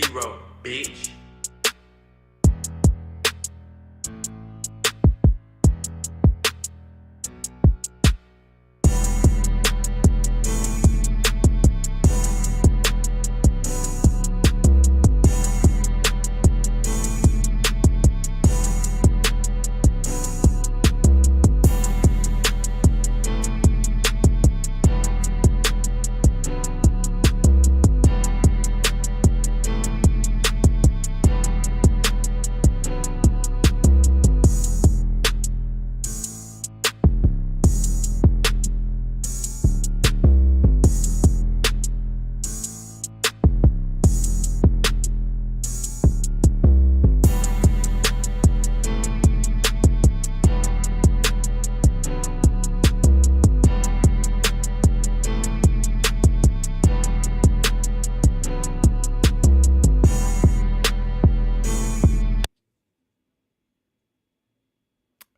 0, bitch.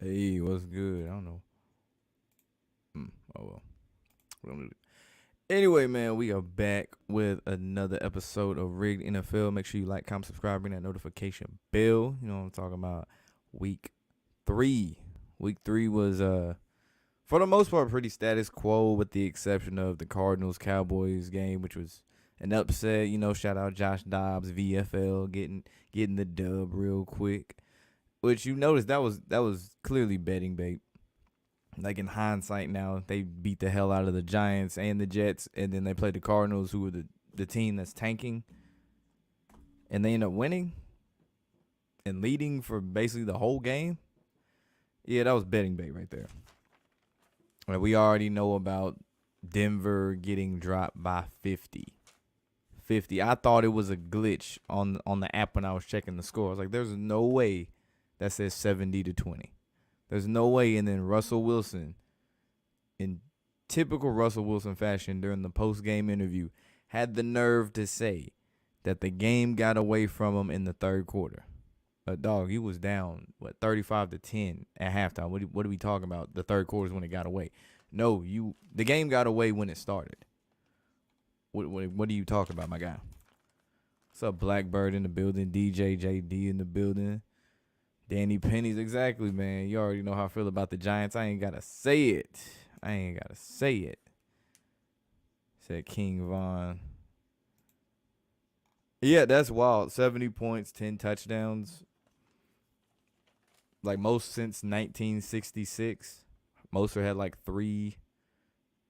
Hey, what's good? I don't know. Oh well. We don't do it. Anyway, man, we are back with another episode of Rigged NFL. Make sure you like, comment, subscribe, ring that notification bell. You know what I'm talking about. Week 3. Week 3 was for the most part pretty status quo, with the exception of the Cardinals Cowboys game, which was an upset. You know, shout out Josh Dobbs, VFL, getting the dub real quick. Which you noticed that was clearly betting bait. Like in hindsight now, they beat the hell out of the Giants and the Jets, and then they played the Cardinals, who were the team that's tanking, and they end up winning and leading for basically the whole game. Yeah, that was betting bait right there. We already know about Denver getting dropped by 50. 50. I thought it was a glitch on the app when I was checking the score. I was like, there's no way that says 70-20. There's no way. And then Russell Wilson, in typical Russell Wilson fashion during the post-game interview, had the nerve to say that the game got away from him in the third quarter. Dog, he was down, 35-10 at halftime. What are we talking about? The third quarter is when it got away. No, the game got away when it started. What are you talking about, my guy? What's up, Blackbird in the building? DJ JD in the building. Danny Pennies, exactly, man. You already know how I feel about the Giants. I ain't got to say it. Said King Von. Yeah, that's wild. 70 points, 10 touchdowns. Like most since 1966. Moser had like 3.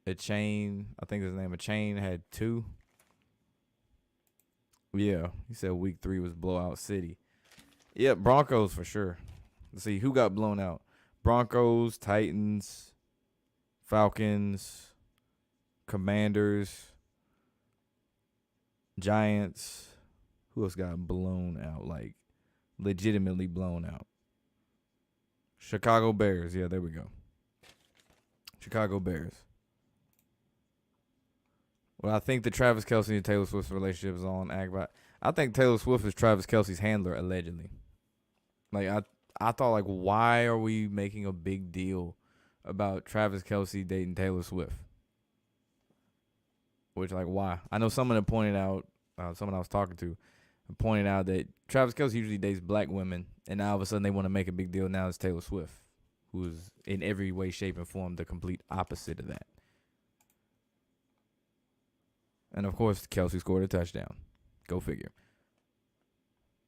A Chain, I think his name, A Chain, had 2. Yeah, he said week 3 was blowout city. Yeah, Broncos for sure. Let's see, who got blown out? Broncos, Titans, Falcons, Commanders, Giants. Who else got blown out? Like, legitimately blown out. Chicago Bears. Yeah, there we go. Chicago Bears. Well, I think the Travis Kelce and Taylor Swift relationship is on act, but I think Taylor Swift is Travis Kelce's handler, allegedly. Like, I thought, like, why are we making a big deal about Travis Kelce dating Taylor Swift? Which, like, why? I know someone had pointed out, someone I was talking to, pointed out that Travis Kelce usually dates black women, and now all of a sudden they want to make a big deal. Now it's Taylor Swift, who is in every way, shape, and form the complete opposite of that. And, of course, Kelce scored a touchdown. Go figure.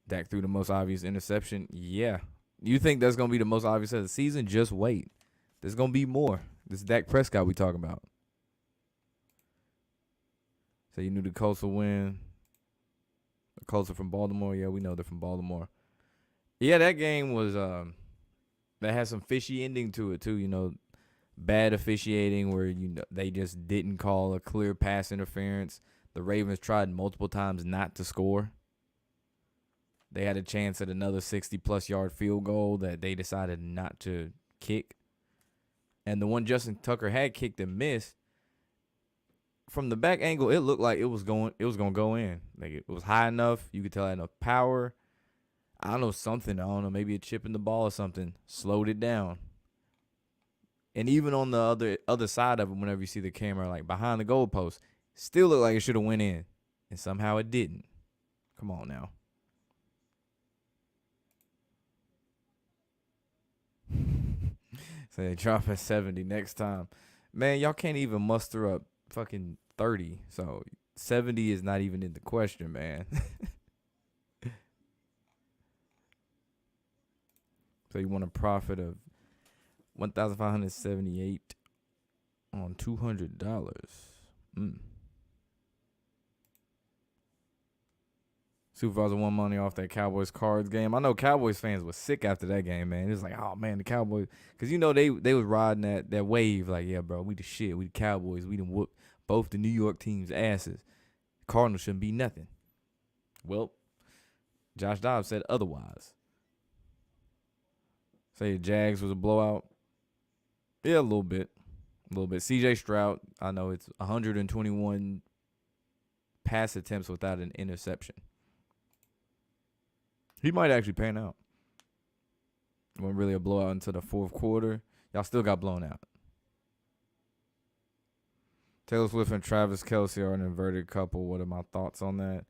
Dak threw the most obvious interception. Yeah. You think that's going to be the most obvious of the season? Just wait. There's going to be more. This is Dak Prescott we talking about. So you knew the Colts will win. The Colts are from Baltimore. Yeah, we know they're from Baltimore. Yeah, that game was that had some fishy ending to it, too. You know, bad officiating where they just didn't call a clear pass interference. The Ravens tried multiple times not to score. They had a chance at another 60-plus yard field goal that they decided not to kick. And the one Justin Tucker had kicked and missed, from the back angle, it looked like it was going to go in. Like, it was high enough. You could tell it had enough power. I don't know, something. I don't know, maybe a chip in the ball or something. Slowed it down. And even on the other side of it, whenever you see the camera, like behind the goalpost, still looked like it should have went in. And somehow it didn't. Come on now. Say they drop at 70 next time. Man, y'all can't even muster up fucking 30. So 70 is not even in the question, man. So you want a profit of 1,578 on $200. Supervisor won money off that Cowboys cards game. I know Cowboys fans was sick after that game, man. It was like, oh man, the Cowboys, because you know they was riding that wave. Like, yeah, bro, we the shit. We the Cowboys. We done whoop both the New York teams' asses. Cardinals shouldn't be nothing. Well, Josh Dobbs said otherwise. Say the Jags was a blowout. Yeah, a little bit. CJ Stroud, I know it's 121 pass attempts without an interception. He might actually pan out. It wasn't really a blowout until the fourth quarter. Y'all still got blown out. Taylor Swift and Travis Kelce are an inverted couple. What are my thoughts on that?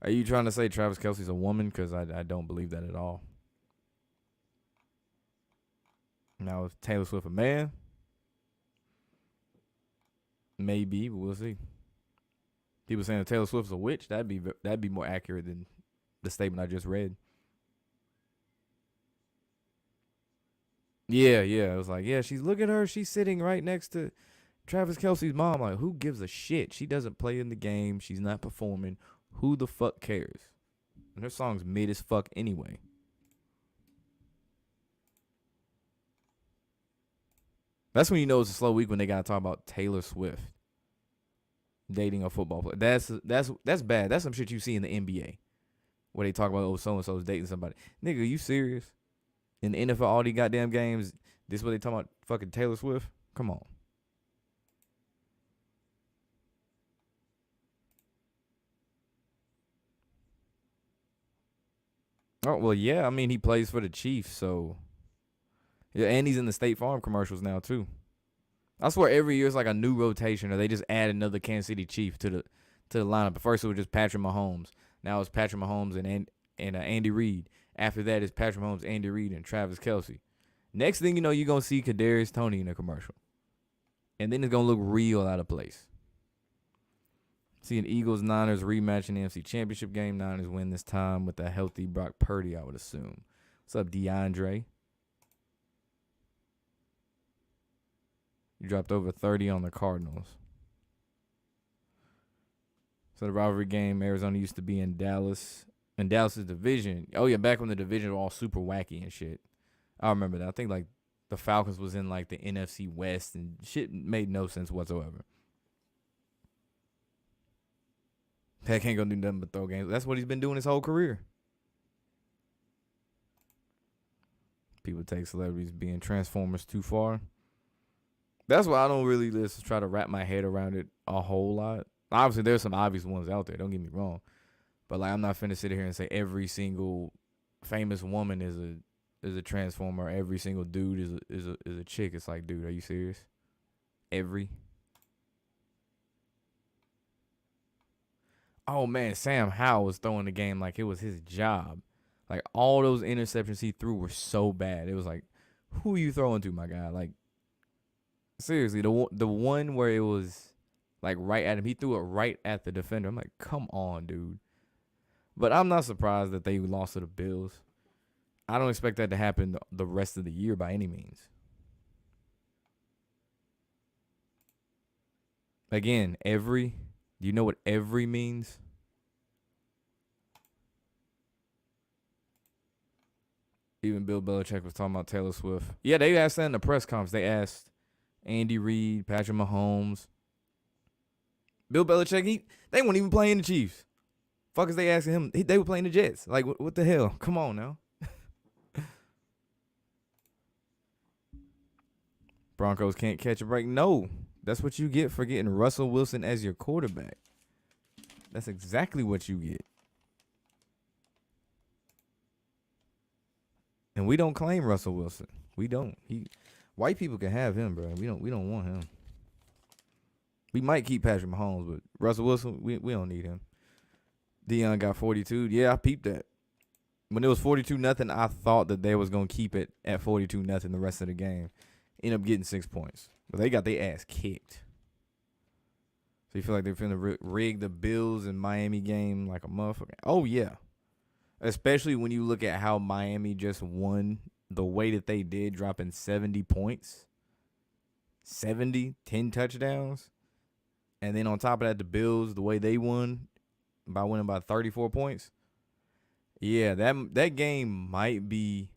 Are you trying to say Travis Kelce's a woman? Because I don't believe that at all. Now, is Taylor Swift a man? Maybe, but we'll see. People saying Taylor Swift's a witch. That'd be more accurate than the statement I just read. Yeah. It was like, yeah, look at her. She's sitting right next to Travis Kelce's mom. Like, who gives a shit? She doesn't play in the game. She's not performing. Who the fuck cares? And her song's mid as fuck anyway. That's when you know it's a slow week, when they gotta talk about Taylor Swift dating a football player. That's bad. That's some shit you see in the NBA, where they talk about, oh, so and so's dating somebody. Nigga, you serious? In the NFL, all these goddamn games, this is what they talking about? Fucking Taylor Swift? Come on. Oh well, yeah. I mean, he plays for the Chiefs, so yeah, and he's in the State Farm commercials now too. I swear every year it's like a new rotation, or they just add another Kansas City Chief to the lineup. At first it was just Patrick Mahomes. Now it's Patrick Mahomes and Andy Reid. After that it's Patrick Mahomes, Andy Reid, and Travis Kelce. Next thing you know, you're gonna see Kadarius Toney in a commercial, and then it's gonna look real out of place. See an Eagles-Niners rematch in the NFC Championship game. Niners win this time with a healthy Brock Purdy, I would assume. What's up, DeAndre? You dropped over 30 on the Cardinals. So the rivalry game, Arizona used to be in Dallas. In Dallas' division. Oh, yeah, back when the division was all super wacky and shit. I remember that. I think, like, the Falcons was in, like, the NFC West, and shit made no sense whatsoever. Pat can't go do nothing but throw games. That's what he's been doing his whole career. People take celebrities being Transformers too far. That's why I don't really just try to wrap my head around it a whole lot. Obviously, there's some obvious ones out there. Don't get me wrong. But, like, I'm not finna sit here and say every single famous woman is a Transformer. Every single dude is a chick. It's like, dude, are you serious? Every. Oh, man, Sam Howell was throwing the game like it was his job. Like, all those interceptions he threw were so bad. It was like, who are you throwing to, my guy? Like, seriously, the one where it was, like, right at him, he threw it right at the defender. I'm like, come on, dude. But I'm not surprised that they lost to the Bills. I don't expect that to happen the rest of the year by any means. Again, every. Do you know what every means? Even Bill Belichick was talking about Taylor Swift. Yeah, they asked that in the press conference. They asked Andy Reid, Patrick Mahomes. Bill Belichick, they weren't even playing the Chiefs. Fuck is they asking him? They were playing the Jets. Like, what the hell? Come on now. Broncos can't catch a break. No. That's what you get for getting Russell Wilson as your quarterback. That's exactly what you get. And we don't claim Russell Wilson. We don't. White people can have him, bro. We don't want him. We might keep Patrick Mahomes, but Russell Wilson, we don't need him. Dion got 42. Yeah, I peeped that. When it was 42-0, I thought that they was gonna keep it at 42-0 the rest of the game. End up getting 6 points, but they got their ass kicked. So you feel like they're finna rig the Bills and Miami game like a motherfucker? Oh yeah, especially when you look at how Miami just won the way that they did, dropping 70 points, 10 touchdowns, and then on top of that, the Bills the way they won by winning by 34 points. Yeah, that game might be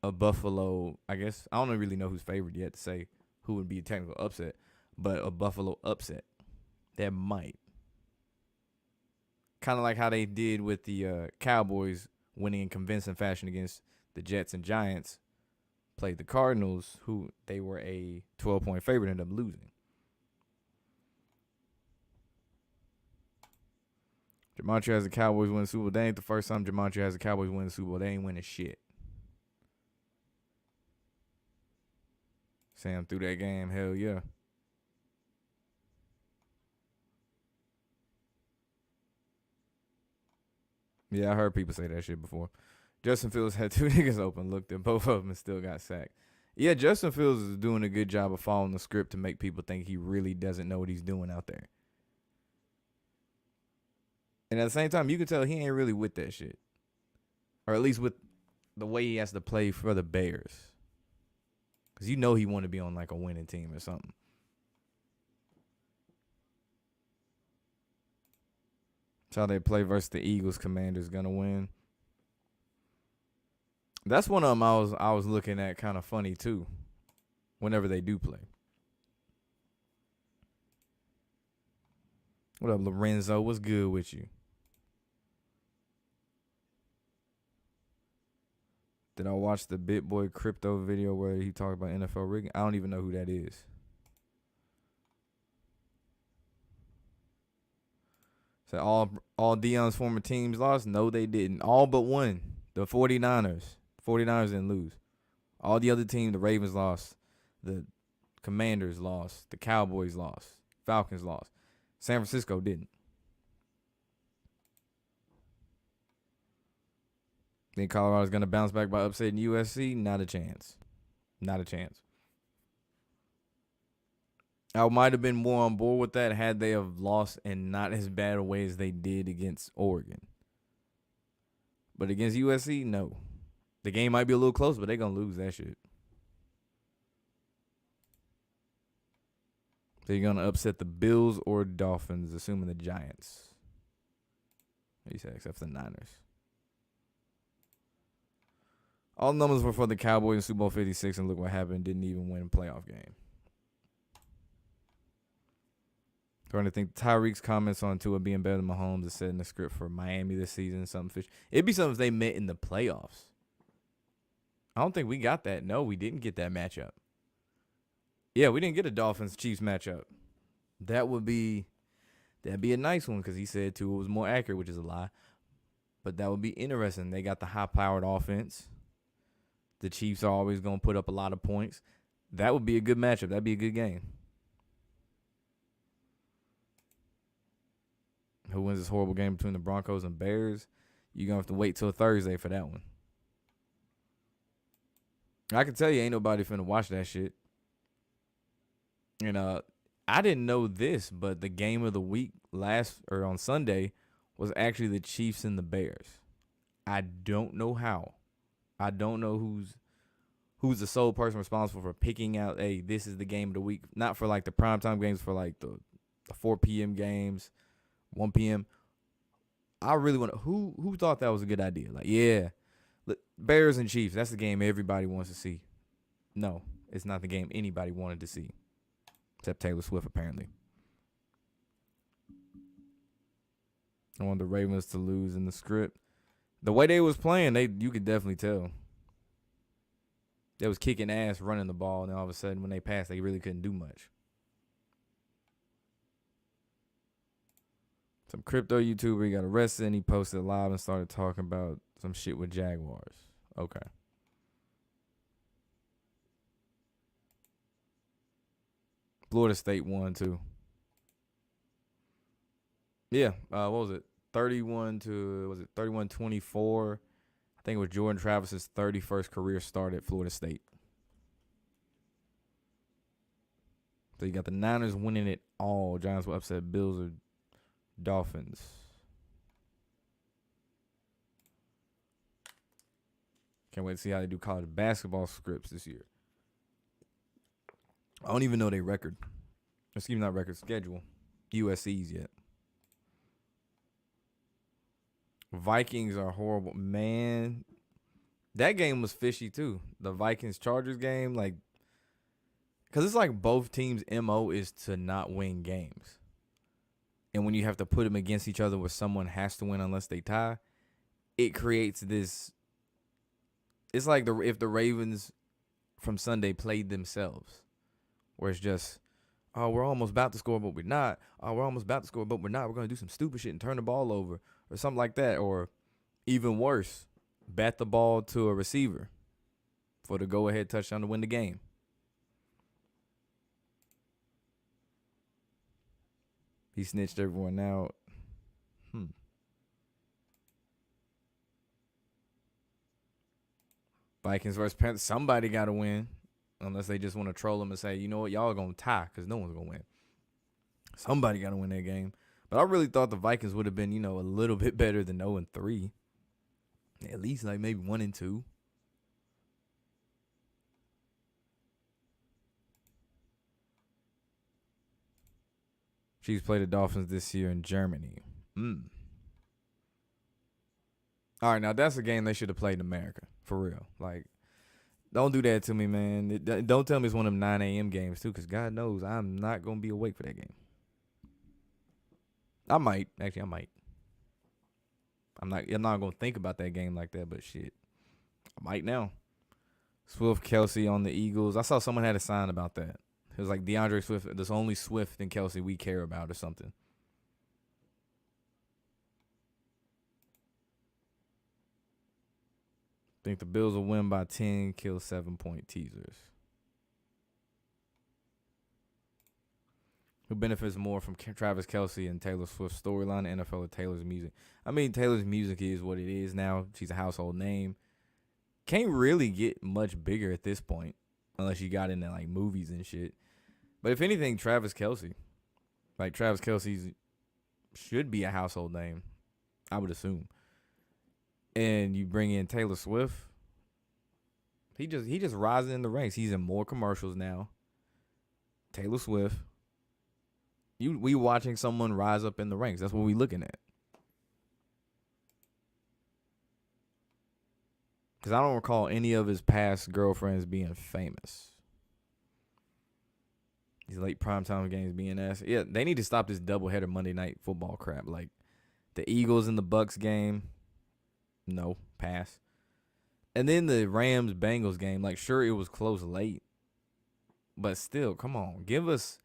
a Buffalo. I guess I don't really know who's favored yet to say who would be a technical upset, but a Buffalo upset that might. Kind of like how they did with the Cowboys winning in convincing fashion against the Jets and Giants. Played the Cardinals, who they were a 12-point favorite, ended up losing. Gematria has the Cowboys win the Super Bowl. That ain't the first time Gematria has the Cowboys win the Super Bowl. They ain't winning shit. Sam threw that game. Hell yeah. Yeah, I heard people say that shit before. Justin Fields had two niggas open, looked at both of them, and still got sacked. Yeah, Justin Fields is doing a good job of following the script to make people think he really doesn't know what he's doing out there. And at the same time, you can tell he ain't really with that shit. Or at least with the way he has to play for the Bears. Because you know he want to be on like a winning team or something. That's how they play versus the Eagles. Commanders gonna win. That's one of them I was looking at kind of funny too. Whenever they do play. What up, Lorenzo? What's good with you? Did I watch the Bit Boy Crypto video where he talked about NFL rigging? I don't even know who that is. So all Dion's former teams lost? No, they didn't. All but one. The 49ers. 49ers didn't lose. All the other teams, the Ravens lost. The Commanders lost. The Cowboys lost. Falcons lost. San Francisco didn't. Think Colorado's going to bounce back by upsetting USC? Not a chance. Not a chance. I might have been more on board with that had they have lost in not as bad a way as they did against Oregon. But against USC, no. The game might be a little close, but they're going to lose that shit. So you're going to upset the Bills or Dolphins, assuming the Giants. What do you say, except for the Niners? All numbers were for the Cowboys in Super Bowl 56, and look what happened. Didn't even win a playoff game. Starting to think Tyreek's comments on Tua being better than Mahomes is setting the script for Miami this season. Something fish. It'd be something if they met in the playoffs. I don't think we got that. No, we didn't get that matchup. Yeah, we didn't get a Dolphins-Chiefs matchup. That'd be a nice one because he said Tua was more accurate, which is a lie. But that would be interesting. They got the high-powered offense. The Chiefs are always going to put up a lot of points. That would be a good matchup. That'd be a good game. Who wins this horrible game between the Broncos and Bears? You're going to have to wait till Thursday for that one. I can tell you ain't nobody finna watch that shit. And I didn't know this, but the game of the week on Sunday was actually the Chiefs and the Bears. I don't know how. I don't know who's the sole person responsible for picking out, hey, this is the game of the week. Not for like the primetime games, for like the 4 p.m. games, 1 p.m. I really want to. Who thought that was a good idea? Like, yeah, look, Bears and Chiefs. That's the game everybody wants to see. No, it's not the game anybody wanted to see, except Taylor Swift apparently. I wanted the Ravens to lose in the script. The way they was playing, you could definitely tell. They was kicking ass, running the ball, and all of a sudden when they passed, they really couldn't do much. Some crypto YouTuber got arrested and he posted live and started talking about some shit with Jaguars. Okay. Florida State won too. Yeah. What was it? 31 to, was it 31-24? I think it was Jordan Travis's 31st career start at Florida State. So you got the Niners winning it all. Giants will upset Bills or Dolphins. Can't wait to see how they do college basketball scripts this year. I don't even know their record. Excuse me, not record, schedule. USC's yet. Vikings are horrible. Man, that game was fishy too. The Vikings-Chargers game, like, because it's like both teams' MO is to not win games. And when you have to put them against each other where someone has to win unless they tie, it creates this. It's like if the Ravens from Sunday played themselves, where it's just, oh, we're almost about to score, but we're not. Oh, we're almost about to score, but we're not. We're going to do some stupid shit and turn the ball over or something like that. Or even worse, bat the ball to a receiver for the go-ahead touchdown to win the game. He snitched everyone out. Vikings versus Panthers. Somebody got to win. Unless they just want to troll them and say, you know what, y'all are going to tie because no one's going to win. Somebody got to win that game. But I really thought the Vikings would have been, a little bit better than 0-3. At least like maybe 1-2. Chiefs play the Dolphins this year in Germany. All right, now that's a game they should have played in America, for real. Like, don't do that to me, man. Don't tell me it's one of them 9 a.m. games, too, because God knows I'm not going to be awake for that game. I might. Actually, I might. I'm not going to think about that game like that, but shit. I might now. Swift, Kelsey on the Eagles. I saw someone had a sign about that. It was like DeAndre Swift. There's only Swift and Kelsey we care about or something. Think the Bills will win by 10, kill 7-point teasers. Who benefits more from Travis Kelce and Taylor Swift's storyline, NFL or Taylor's music? I mean, Taylor's music is what it is now. She's a household name. Can't really get much bigger at this point unless you got into, like, movies and shit. But if anything, Travis Kelce. Like, Travis Kelce should be a household name, I would assume. And you bring in Taylor Swift. He just rising in the ranks. He's in more commercials now. Taylor Swift. We watching someone rise up in the ranks. That's what we looking at. Because I don't recall any of his past girlfriends being famous. These late primetime games being asked. Yeah, they need to stop this doubleheader Monday night football crap. Like, the Eagles and the Bucks game. No, pass. And then the Rams-Bengals game. Like, sure, it was close late. But still, come on. Give us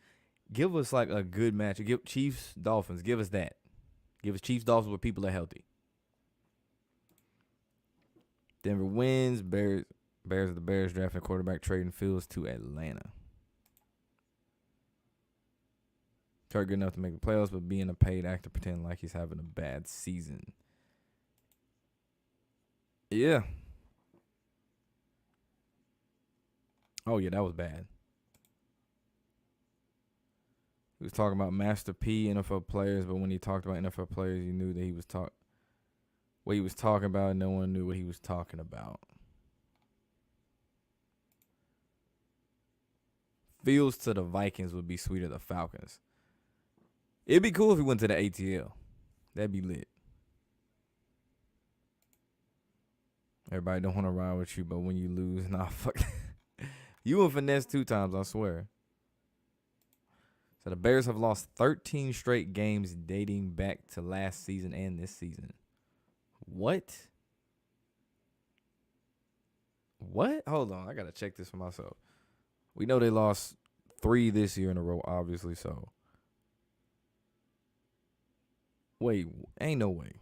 like a good match. Give Chiefs-Dolphins. Give us that. Give us Chiefs-Dolphins where people are healthy. Denver wins. Bears are the Bears drafting quarterback, trading Fields to Atlanta. Kurt good enough to make the playoffs, but being a paid actor pretending like he's having a bad season. Yeah. Oh, yeah, that was bad. He was talking about Master P, NFL players, but when he talked about NFL players, you knew that he was what he was talking about. No one knew what he was talking about. Fields to the Vikings would be sweeter than the Falcons. It'd be cool if he went to the ATL. That'd be lit. Everybody don't want to ride with you, but when you lose, nah, fuck. You and Finesse 2 times, I swear. So the Bears have lost 13 straight games dating back to last season and this season. What? Hold on, I got to check this for myself. We know they lost 3 this year in a row, obviously, so. Wait, ain't no way.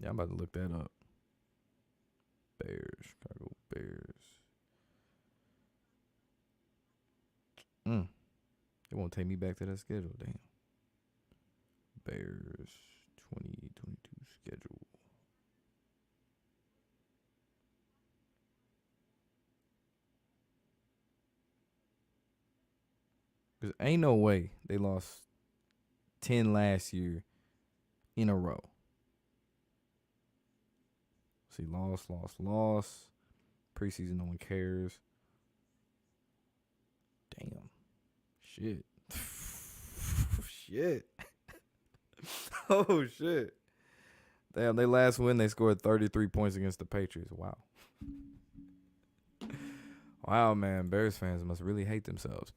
Yeah, I'm about to look that up. Bears, Chicago Bears. It won't take me back to that schedule, damn. Bears 2022 schedule. Because ain't no way they lost 10 last year in a row. See, loss. Preseason, no one cares. Damn. Shit. Shit. Oh, shit. Damn, they last win, they scored 33 points against the Patriots. Wow. Wow, man. Bears fans must really hate themselves.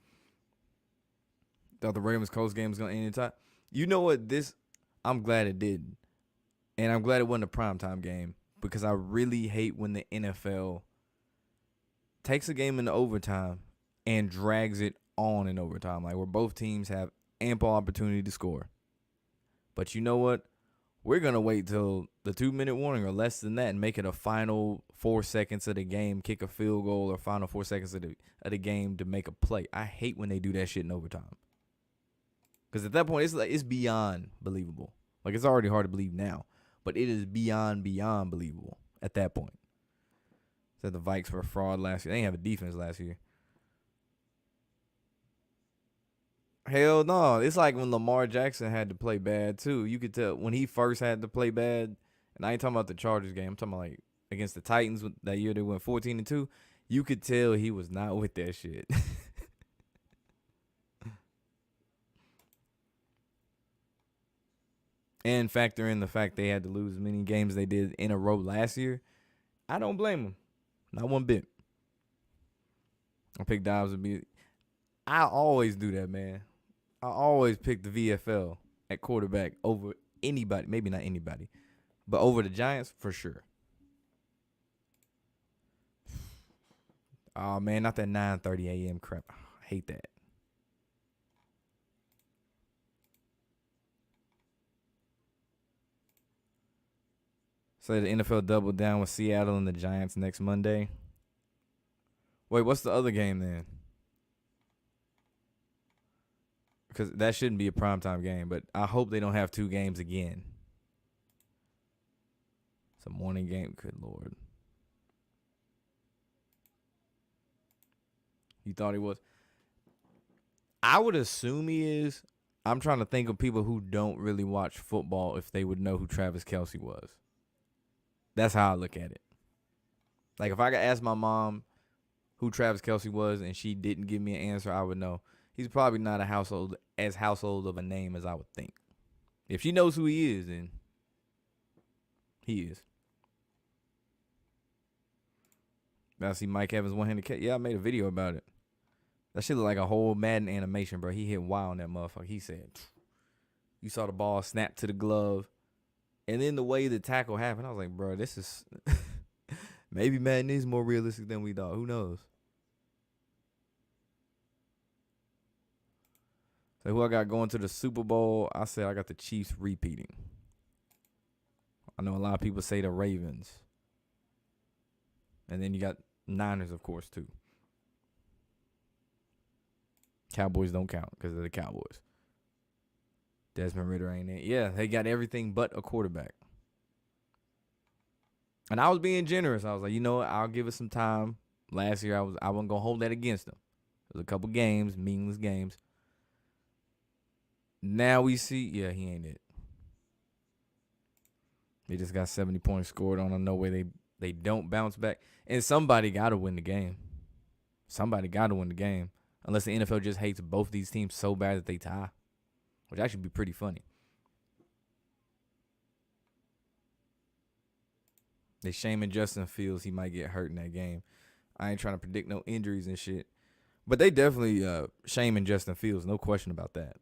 Thought the Ravens Colts game was going to end in time. You know what? I'm glad it didn't. And I'm glad it wasn't a primetime game because I really hate when the NFL takes a game into overtime and drags it on in overtime, like where both teams have ample opportunity to score. But you know what? We're going to wait till the 2-minute warning or less than that and make it a final 4 seconds of the game, kick a field goal, or final 4 seconds of the game to make a play. I hate when they do that shit in overtime. Because at that point, it's beyond believable. Like, it's already hard to believe now, but it is beyond believable at that point. Said the Vikes were a fraud last year. They didn't have a defense last year. Hell no. It's like when Lamar Jackson had to play bad, too. You could tell when he first had to play bad, and I ain't talking about the Chargers game. I'm talking about, like, against the Titans that year they went 14-2. You could tell he was not with that shit. And factor in the fact they had to lose as many games they did in a row last year. I don't blame them. Not one bit. I picked Dobbs to be. I always do that, man. I always pick the VFL at quarterback over anybody. Maybe not anybody, but over the Giants for sure. Oh, man, not that 9:30 a.m. crap. I hate that. So the NFL doubled down with Seattle and the Giants next Monday. Wait, what's the other game then? Because that shouldn't be a primetime game, but I hope they don't have 2 games again. It's a morning game. Good Lord. You thought he was? I would assume he is. I'm trying to think of people who don't really watch football if they would know who Travis Kelce was. That's how I look at it. Like, if I could ask my mom who Travis Kelce was and she didn't give me an answer, I would know. He's probably not as household of a name as I would think. If she knows who he is, then he is. I see Mike Evans one-handed catch. Yeah, I made a video about it. That shit look like a whole Madden animation, bro. He hit wild on that motherfucker. He said, you saw the ball snap to the glove. And then the way the tackle happened, I was like, bro, this is... Maybe Madden is more realistic than we thought. Who knows? So who I got going to the Super Bowl? I said I got the Chiefs repeating. I know a lot of people say the Ravens. And then you got Niners, of course, too. Cowboys don't count because they're the Cowboys. Desmond Ridder ain't it. Yeah, they got everything but a quarterback. And I was being generous. I was like, you know what? I'll give it some time. Last year, I wasn't going to hold that against them. There's a couple games, meaningless games. Now we see, yeah, he ain't it. They just got 70 points scored on them. No way they don't bounce back. And somebody got to win the game. Somebody got to win the game. Unless the NFL just hates both these teams so bad that they tie. Which actually be pretty funny. They shaming Justin Fields. He might get hurt in that game. I ain't trying to predict no injuries and shit. But they definitely shaming Justin Fields. No question about that.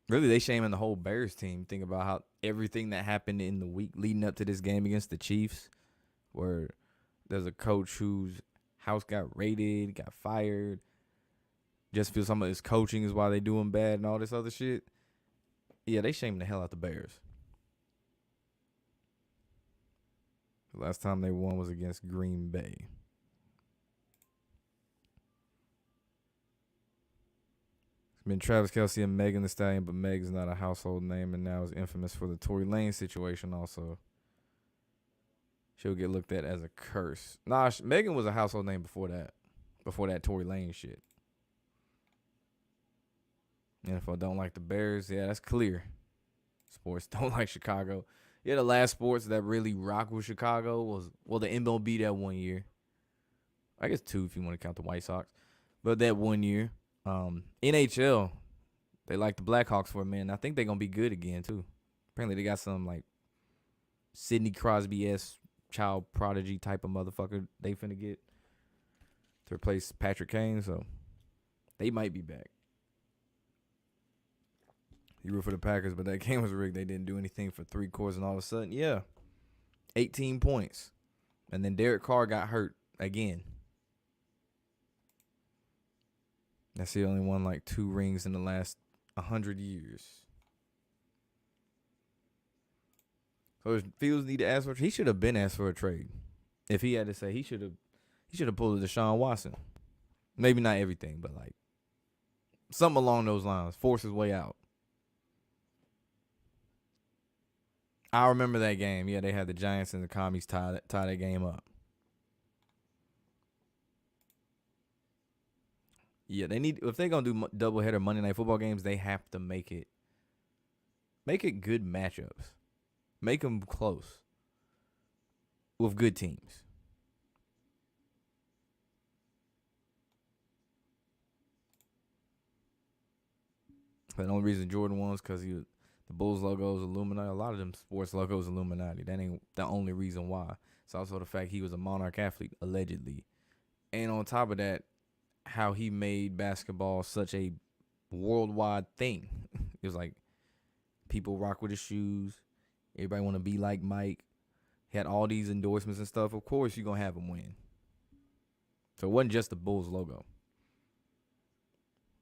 Really, they shaming the whole Bears team. Think about how everything that happened in the week leading up to this game against the Chiefs, where there's a coach whose house got raided, got fired. Just feel some of his coaching is why they doing bad and all this other shit. Yeah, they shaming the hell out the Bears. The last time they won was against Green Bay. Been Travis Kelce and Megan Thee Stallion, but Meg's not a household name and now is infamous for the Tory Lanez situation also. She'll get looked at as a curse. Nah, Megan was a household name before that. Before that Tory Lanez shit. NFL don't like the Bears. Yeah, that's clear. Sports don't like Chicago. Yeah, the last sports that really rock with Chicago was, well, the MLB that 1 year. I guess 2 if you want to count the White Sox. But that 1 year. NHL, they like the Blackhawks for a minute. I think they're going to be good again, too. Apparently, they got some, like, Sidney Crosby-esque child prodigy type of motherfucker they finna get to replace Patrick Kane. So, they might be back. You root for the Packers, but that game was rigged. They didn't do anything for 3 quarters, and all of a sudden, 18 points. And then Derek Carr got hurt again. That's the only won like 2 rings in the last 100 years. So if Fields need to ask for, he should have been asked for a trade. If he had to say, he should have pulled a Deshaun Watson. Maybe not everything, but like something along those lines. Force his way out. I remember that game. Yeah, they had the Giants and the Commies tie that game up. Yeah, they need, if they're gonna do doubleheader Monday Night Football games, they have to make it good matchups, make them close with good teams. But the only reason Jordan won is because the Bulls logo is Illuminati. A lot of them sports logos Illuminati. That ain't the only reason why. It's also the fact he was a Monarch athlete, allegedly. And on top of that, how he made basketball such a worldwide thing. It was like people rock with his shoes. Everybody want to be like Mike. He had all these endorsements and stuff. Of course, you're going to have him win. So it wasn't just the Bulls logo.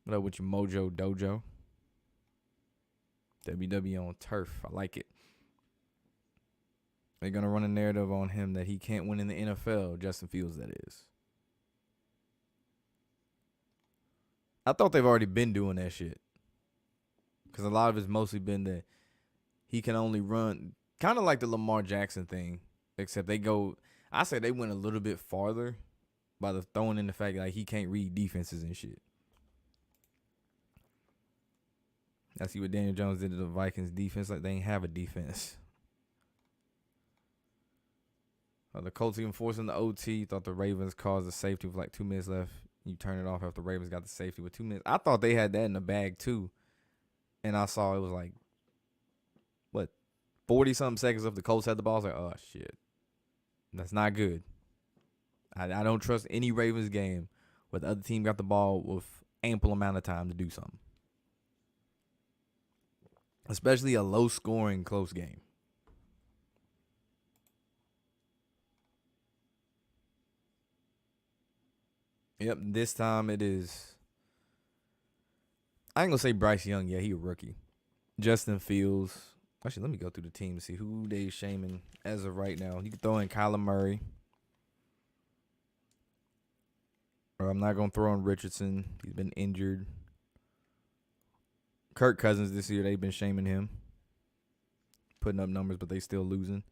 What up with your Mojo Dojo? WWE on turf. I like it. They're going to run a narrative on him that he can't win in the NFL. Justin Fields, that is. I thought they've already been doing that shit. Because a lot of it's mostly been that he can only run, kind of like the Lamar Jackson thing. Except I say they went a little bit farther by the throwing in the fact like he can't read defenses and shit. I see what Daniel Jones did to the Vikings defense. Like, they ain't have a defense. The Colts even forcing the OT. Thought the Ravens caused a safety with like 2 minutes left. You turn it off after the Ravens got the safety with 2 minutes. I thought they had that in the bag too. And I saw it was like, 40-something seconds if the Colts had the ball. I was like, oh, shit. That's not good. I don't trust any Ravens game where the other team got the ball with ample amount of time to do something. Especially a low-scoring, close game. Yep, this time it is. I ain't going to say Bryce Young. Yeah, he a rookie. Justin Fields. Actually, let me go through the team to see who they shaming as of right now. You can throw in Kyler Murray. Or I'm not going to throw in Richardson. He's been injured. Kirk Cousins this year, they've been shaming him. Putting up numbers, but they still losing.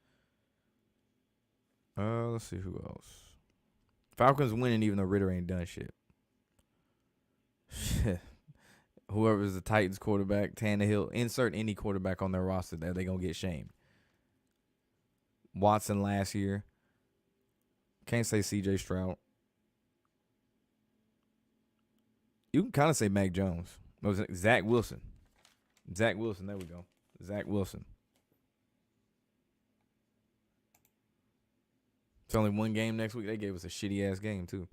Let's see who else. Falcons winning even though Ritter ain't done shit. Shit. Whoever's the Titans quarterback, Tannehill, insert any quarterback on their roster that they going to get shamed. Watson last year. Can't say C.J. Stroud. You can kind of say Mac Jones. No, Zach Wilson. Zach Wilson, there we go. Zach Wilson. It's only one game next week. They gave us a shitty-ass game, too.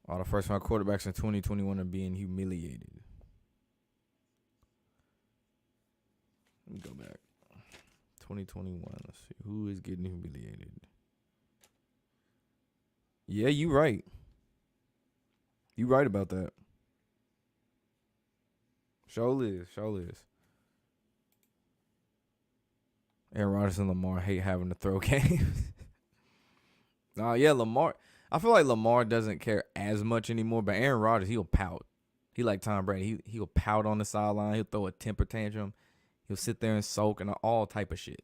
All the first-round quarterbacks in 2021 are being humiliated. Let me go back. 2021. Let's see. Who is getting humiliated? Yeah, you right. You right about that. Show is. Aaron Rodgers and Lamar hate having to throw games. Lamar. I feel like Lamar doesn't care as much anymore, but Aaron Rodgers, he'll pout. He like Tom Brady. He'll pout on the sideline. He'll throw a temper tantrum. He'll sit there and sulk and all type of shit.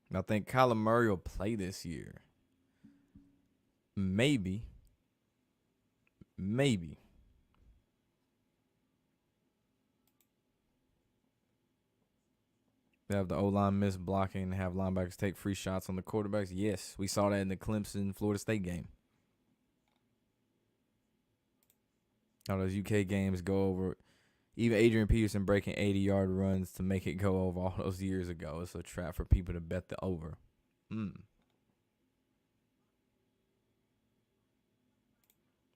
And I think Kyler Murray will play this year. Maybe. They have the O-line miss blocking and have linebackers take free shots on the quarterbacks. Yes, we saw that in the Clemson-Florida State game. How those UK games go over. Even Adrian Peterson breaking 80-yard runs to make it go over all those years ago. It's a trap for people to bet the over.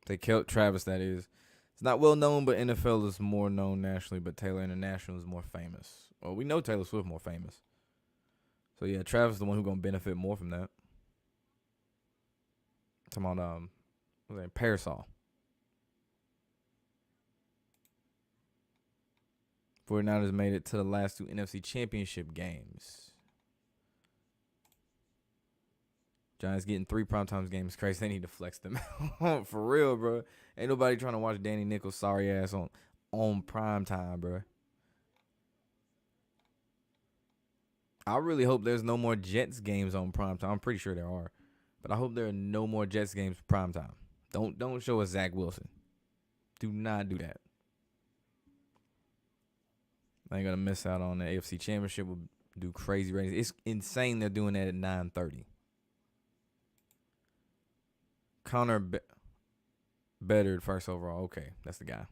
They killed Travis, that is. It's not well known, but NFL is more known nationally, but Taylor International is more famous. Well, we know Taylor Swift more famous. So, yeah, Travis is the one who's going to benefit more from that. Talking about, what's that, Parasol. 49ers made it to the last 2 NFC Championship games. Giants getting 3 primetime games. Crazy. They need to flex them out. For real, bro. Ain't nobody trying to watch Danny Nichols' sorry ass on primetime, bro. I really hope there's no more Jets games on primetime. I'm pretty sure there are. But I hope there are no more Jets games primetime. Don't show us Zach Wilson. Do not do that. I ain't gonna miss out on the AFC Championship. We'll do crazy ratings. It's insane they're doing that at 9:30. Connor Bedard first overall. Okay, that's the guy.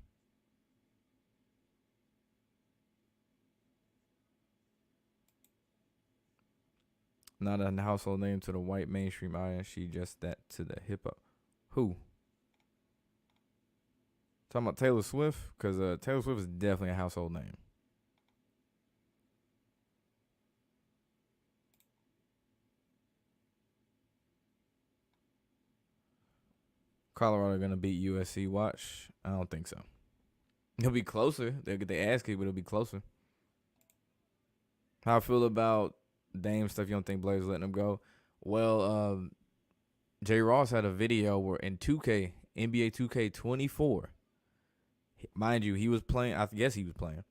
Not a household name to the white mainstream audience. She just that to the hip hop. Who? Talking about Taylor Swift? Because Taylor Swift is definitely a household name. Colorado going to beat USC. Watch. I don't think so. It'll be closer. They'll get their ass kicked, but it'll be closer. How I feel about Dame stuff, you don't think Blair's letting him go? Well, Jay Ross had a video where in 2K, NBA 2K24, mind you, he was playing, I guess he was playing,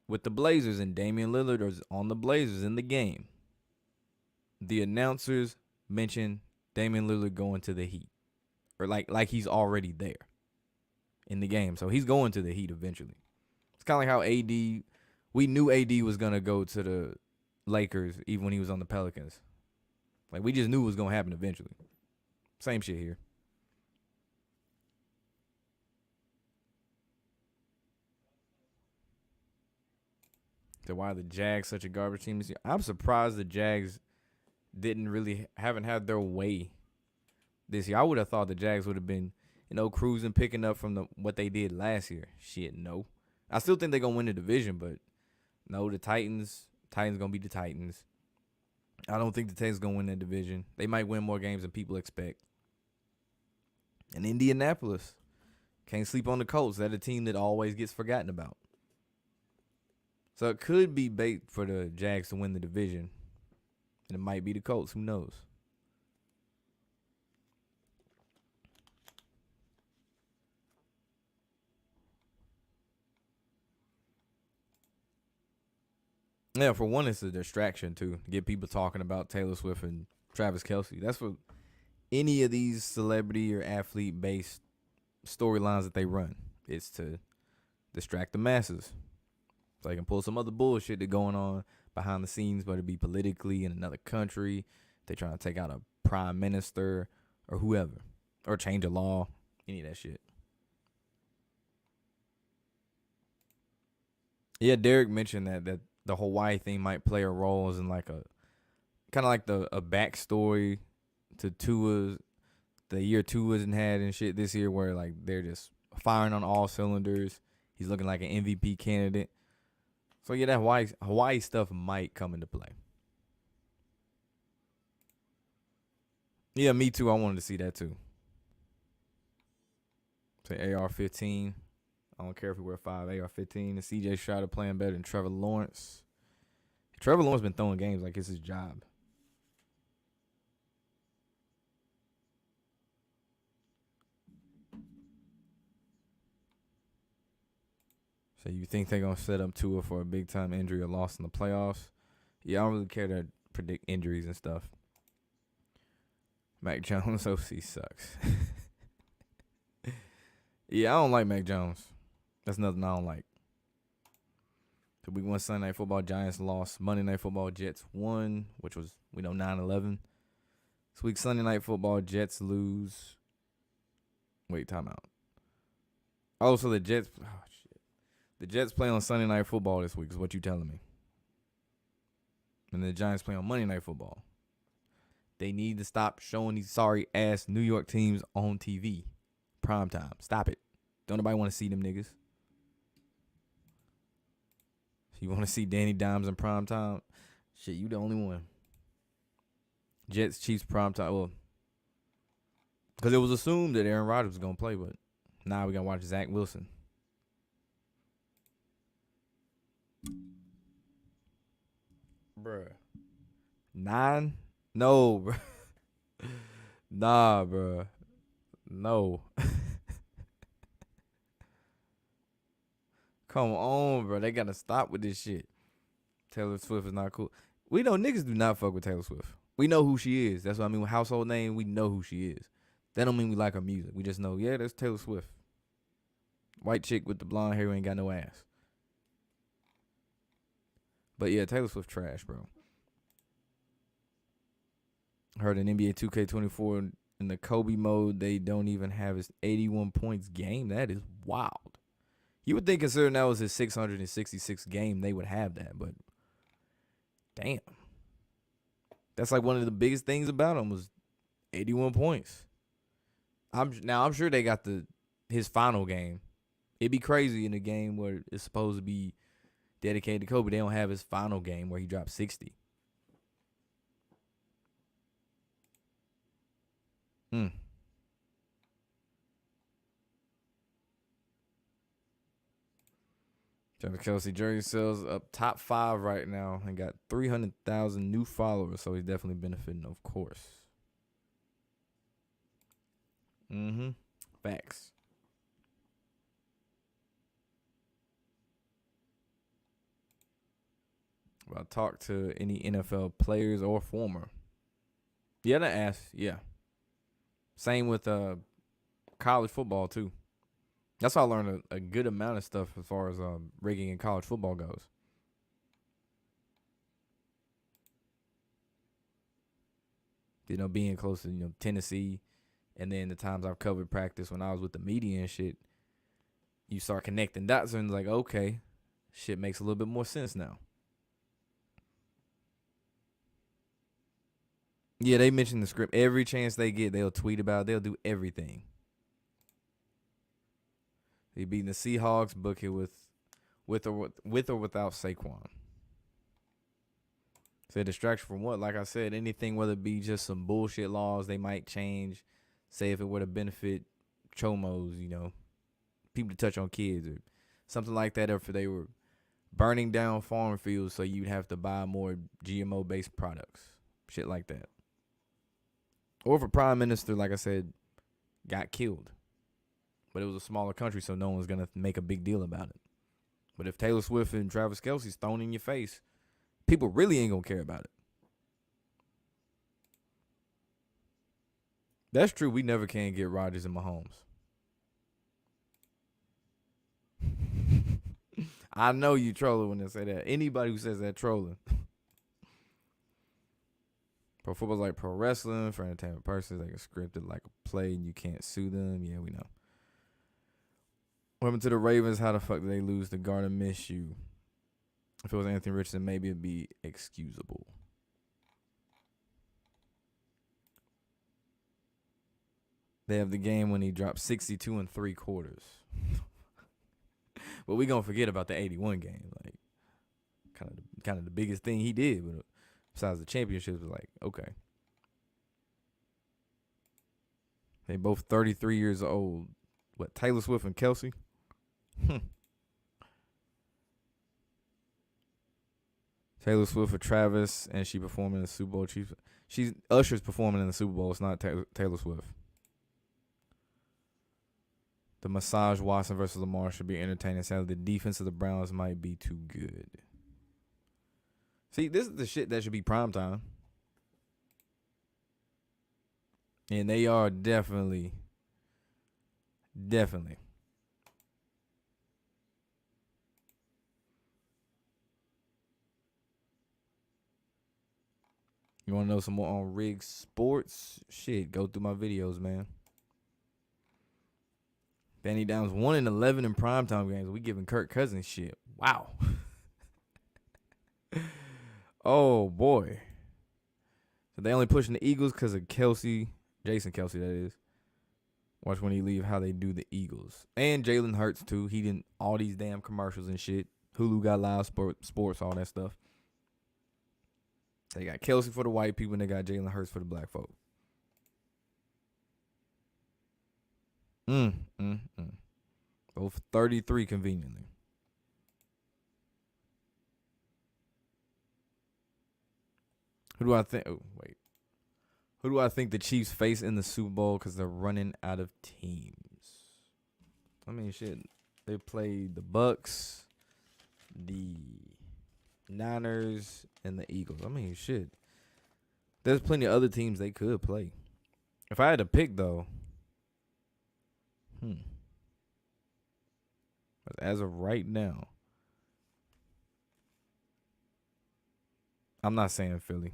with the Blazers, and Damian Lillard was on the Blazers in the game. The announcers mentioned Damian Lillard going to the Heat. Or like he's already there in the game. So he's going to the Heat eventually. It's kind of like how AD, we knew AD was going to go to the Lakers even when he was on the Pelicans. Like, we just knew it was going to happen eventually. Same shit here. So why are the Jags such a garbage team this year? I'm surprised the Jags haven't had their way this year. I would have thought the Jags would have been, cruising, picking up from what they did last year. Shit, no. I still think they're going to win the division, but no, the Titans going to be the Titans. I don't think the Titans going to win that division. They might win more games than people expect. And Indianapolis, can't sleep on the Colts. They're the team that always gets forgotten about. So it could be bait for the Jags to win the division. And it might be the Colts. Who knows? Yeah, for one, it's a distraction, too. To get people talking about Taylor Swift and Travis Kelce. That's what any of these celebrity or athlete-based storylines that they run. It's to distract the masses. So they can pull some other bullshit that's going on behind the scenes, whether it be politically in another country. They're trying to take out a prime minister or whoever. Or change a law. Any of that shit. Yeah, Derek mentioned that the Hawaii thing might play a role as in like a kind of like a backstory to the year Tua's had and shit this year, where like they're just firing on all cylinders. He's looking like an MVP candidate. So yeah, that Hawaii stuff might come into play. Yeah, me too. I wanted to see that too. Say AR-15. I don't care if we wear 5 AR-15. And CJ Stroud are playing better than Trevor Lawrence. Trevor Lawrence been throwing games like it's his job. So you think they're gonna set up Tua for a big time injury or loss in the playoffs? Yeah, I don't really care to predict injuries and stuff. Mac Jones OC sucks. Yeah, I don't like Mac Jones. That's nothing I don't like. So week 1 Sunday Night Football, Giants lost. Monday Night Football, Jets won, which was 9-11. This week Sunday Night Football, Jets lose. Wait, timeout. Oh, so the Jets. Oh shit. The Jets play on Sunday Night Football this week. Is what you telling me? And the Giants play on Monday Night Football. They need to stop showing these sorry ass New York teams on TV. Primetime. Stop it. Don't nobody want to see them niggas. You want to see Danny Dimes in primetime? Shit, you the only one. Jets, Chiefs, primetime. Well, because it was assumed that Aaron Rodgers was going to play, but now we're going to watch Zach Wilson. Bruh. 9? No, bruh. Nah, bruh. No. Come on, bro. They got to stop with this shit. Taylor Swift is not cool. We know niggas do not fuck with Taylor Swift. We know who she is. That's what I mean. With household name, we know who she is. That don't mean we like her music. We just know, yeah, that's Taylor Swift. White chick with the blonde hair who ain't got no ass. But yeah, Taylor Swift trash, bro. Heard in NBA 2K24 in the Kobe mode, they don't even have his 81 points game. That is wild. You would think, considering that was his 666 game, they would have that, but damn. That's like one of the biggest things about him was 81 points. I'm sure they got his final game. It'd be crazy in a game where it's supposed to be dedicated to Kobe. They don't have his final game where he dropped 60. Travis Kelce jersey sales up top 5 right now and got 300,000 new followers, so he's definitely benefiting, of course. Facts. Well, I talked to any NFL players or former. Yeah, they asked. Yeah. Same with college football, too. That's how I learned a good amount of stuff as far as rigging in college football goes. Being close to, Tennessee, and then the times I've covered practice when I was with the media and shit, you start connecting dots and like, okay, shit makes a little bit more sense now. Yeah, they mention the script. Every chance they get, they'll tweet about it. They'll do everything. They beating the Seahawks, book it with or without Saquon. Say distraction from what? Like I said, anything, whether it be just some bullshit laws they might change. Say if it were to benefit chomos, people to touch on kids or something like that. Or if they were burning down farm fields so you'd have to buy more GMO-based products. Shit like that. Or if a prime minister, like I said, got killed. But it was a smaller country, so no one's going to make a big deal about it. But if Taylor Swift and Travis Kelce's thrown in your face, people really ain't going to care about it. That's true. We never can get Rodgers and Mahomes. I know you trolling when they say that. Anybody who says that trolling. Pro football's like pro wrestling. For entertainment purposes, they can script it like a play and you can't sue them. Yeah, we know. What happened to the Ravens? How the fuck did they lose to Gardner Minshew? If it was Anthony Richardson, maybe it'd be excusable. They have the game when he dropped 62 and 3/4. But we gonna forget about the 81 game, like kind of the biggest thing he did. But besides the championships, was like, okay, they both 33 years old. What, Taylor Swift and Kelce? Taylor Swift or Travis, and she performing in the Super Bowl. Usher's performing in the Super Bowl. It's not Taylor Swift. The massage Watson versus Lamar should be entertaining. Sadly, the defense of the Browns might be too good. See, this is the shit that should be primetime. And they are definitely. You want to know some more on Rig Sports? Shit, go through my videos, man. Danny Downs 1-11 in primetime games. We giving Kirk Cousins shit. Wow. Oh, boy. So they only pushing the Eagles because of Kelsey. Jason Kelsey, that is. Watch when he leave how they do the Eagles. And Jalen Hurts, too. He didn't all these damn commercials and shit. Hulu got live sports, all that stuff. They got Kelsey for the white people, and they got Jalen Hurts for the black folk. Both 33 conveniently. Who do I think? Oh, wait. Who do I think the Chiefs face in the Super Bowl because they're running out of teams? I mean, shit. They played the Bucks, the Niners, and the Eagles. I mean, shit. There's plenty of other teams they could play. If I had to pick, though, as of right now, I'm not saying Philly.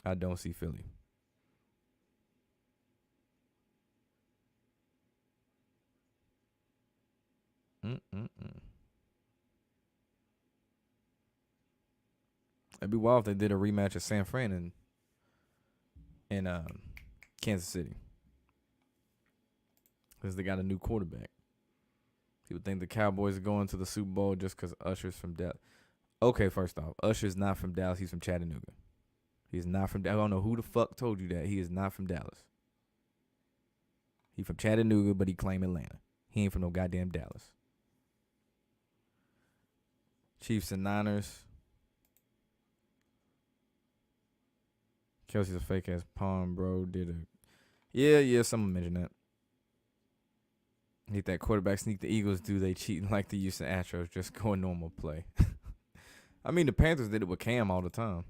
I don't see Philly. It'd be wild if they did a rematch of San Fran in Kansas City. Because they got a new quarterback. People think the Cowboys are going to the Super Bowl just because Usher's from Dallas. Okay, first off, Usher's not from Dallas. He's from Chattanooga. He's not from Dallas. I don't know who the fuck told you that. He is not from Dallas. He from Chattanooga, but he claim Atlanta. He ain't from no goddamn Dallas. Chiefs and Niners. Kelsey's a fake ass pawn, bro. Yeah, someone mentioned that. Hate that quarterback sneak the Eagles do. They cheating like the Houston Astros. Just go a normal play. I mean, the Panthers did it with Cam all the time.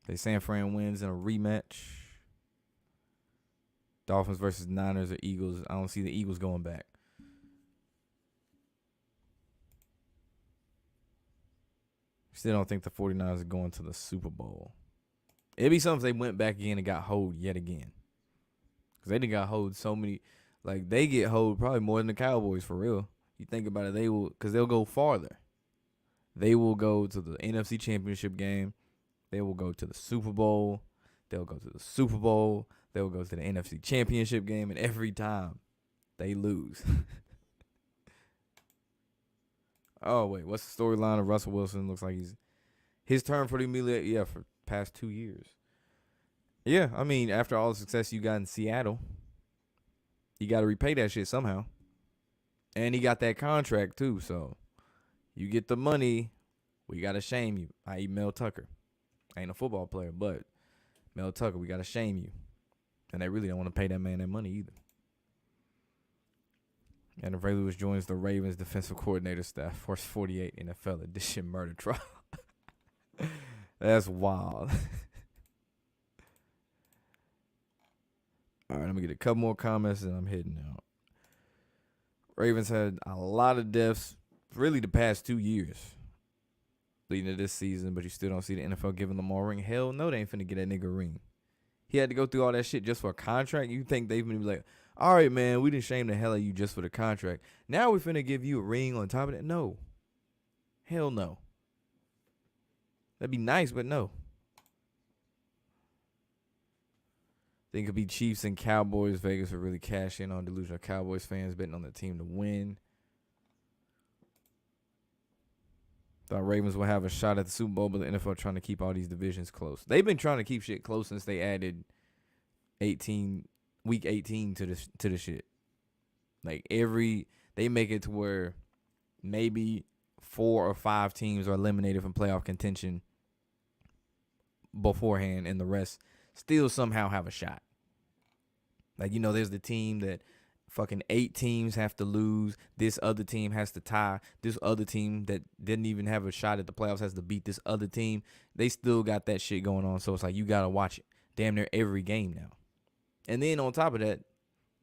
They San Fran wins in a rematch. Dolphins versus Niners or Eagles. I don't see the Eagles going back. Still don't think the 49ers are going to the Super Bowl. It'd be something if they went back again and got hold yet again. Because they done got hold so many. Like, they get hold probably more than the Cowboys, for real. You think about it, they will, because they'll go farther. They will go to the NFC Championship game. They will go to the Super Bowl. They'll go to the Super Bowl. They'll go to the NFC Championship game. And every time, they lose. Oh, wait. What's the storyline of Russell Wilson? Looks like his turn for the immediate, for past 2 years. Yeah, I mean, after all the success you got in Seattle, you got to repay that shit somehow. And he got that contract, too. So, you get the money, we got to shame you, i.e. Mel Tucker. Ain't a football player, but Mel Tucker, we got to shame you. And they really don't want to pay that man that money either. And if Ray Lewis joins the Ravens defensive coordinator staff, Force 48 NFL edition murder trial. That's wild. All right, let me get a couple more comments and I'm heading out. Ravens had a lot of deaths, really the past 2 years leading to this season, but you still don't see the NFL giving Lamar a ring. Hell no, they ain't finna get that nigga a ring. He had to go through all that shit just for a contract. You think they've been like, all right, man, we didn't shame the hell out of you just for the contract. Now we finna give you a ring on top of that? No. Hell no. That'd be nice, but no. Think it could be Chiefs and Cowboys. Vegas would really cash in on delusional Cowboys fans betting on the team to win. Thought Ravens would have a shot at the Super Bowl, but the NFL trying to keep all these divisions close. They've been trying to keep shit close since they added week 18 to the shit. Like they make it to where maybe 4 or 5 teams are eliminated from playoff contention beforehand, and the rest still somehow have a shot. Like, there's the team that fucking 8 teams have to lose. This other team has to tie. This other team that didn't even have a shot at the playoffs has to beat this other team. They still got that shit going on. So it's like you got to watch it damn near every game now. And then on top of that,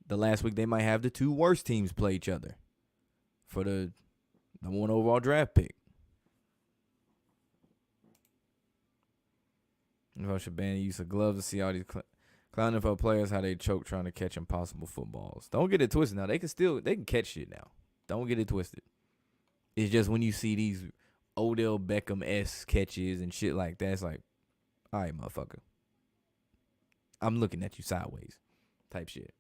the last week they might have the 2 worst teams play each other for the number 1 overall draft pick. If I should ban the use of gloves to see all these clowning for players how they choke trying to catch impossible footballs. Don't get it twisted now. They can catch shit now. Don't get it twisted. It's just when you see these Odell Beckham-esque catches and shit like that, it's like, all right, motherfucker. I'm looking at you sideways type shit.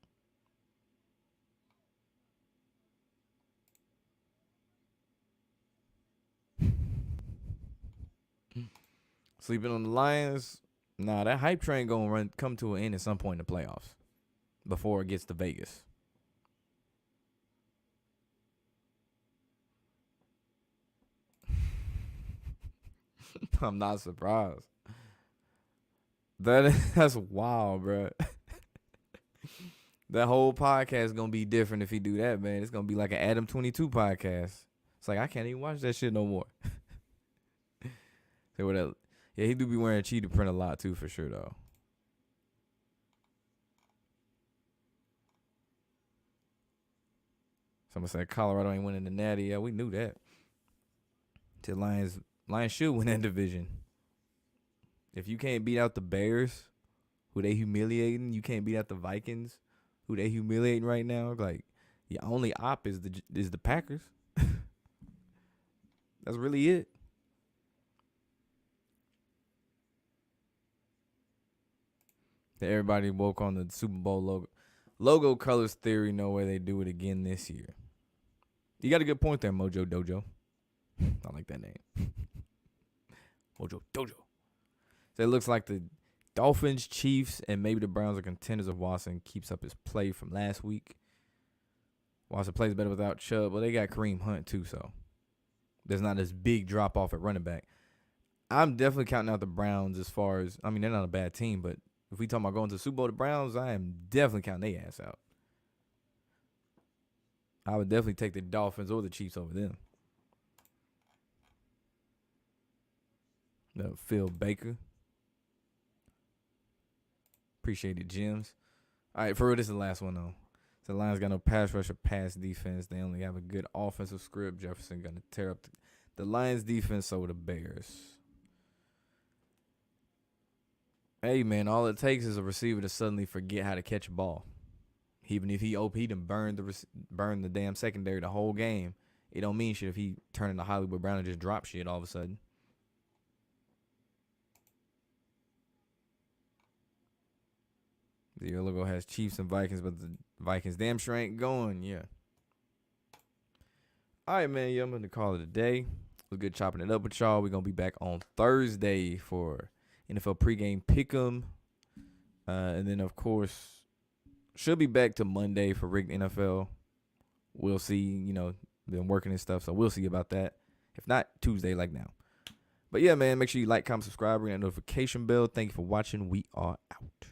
Sleeping on the Lions. Nah, that hype train gonna come to an end at some point in the playoffs before it gets to Vegas. I'm not surprised. That's wild, bro. That whole podcast is gonna be different if he do that, man. It's gonna be like an Adam 22 podcast. It's like I can't even watch that shit no more. Say what else? Yeah, he do be wearing cheetah print a lot too, for sure though. Someone said Colorado ain't winning the Natty. Yeah, we knew that. The Lions should win that division. If you can't beat out the Bears, who they humiliating, you can't beat out the Vikings, who they humiliating right now. Like, your only op is the Packers. That's really it. Everybody woke on the Super Bowl logo colors theory. No way they do it again this year. You got a good point there, Mojo Dojo. I like that name. Mojo Dojo. So it looks like the Dolphins, Chiefs, and maybe the Browns are contenders if Watson keeps up his play from last week. Watson plays better without Chubb, but they got Kareem Hunt too, so there's not this big drop off at running back. I'm definitely counting out the Browns as far as, I mean, they're not a bad team, but if we talking about going to the Super Bowl, the Browns, I am definitely counting their ass out. I would definitely take the Dolphins or the Chiefs over them. Phil Baker. Appreciate it, Jims. All right, for real, this is the last one, though. So the Lions got no pass rush or pass defense. They only have a good offensive script. Jefferson going to tear up the Lions defense over the Bears. Hey, man, all it takes is a receiver to suddenly forget how to catch a ball. Even if he done burned the damn secondary the whole game, it don't mean shit if he turn into Hollywood Brown and just drop shit all of a sudden. The logo has Chiefs and Vikings, but the Vikings damn sure ain't going. Yeah. All right, man. Yeah, I'm going to call it a day. It was good chopping it up with y'all. We're going to be back on Thursday for NFL pregame pick'em. And then, of course, should be back to Monday for Rigged NFL. We'll see. Been working and stuff, so we'll see about that. If not, Tuesday like now. But, yeah, man, make sure you like, comment, subscribe, ring that notification bell. Thank you for watching. We are out.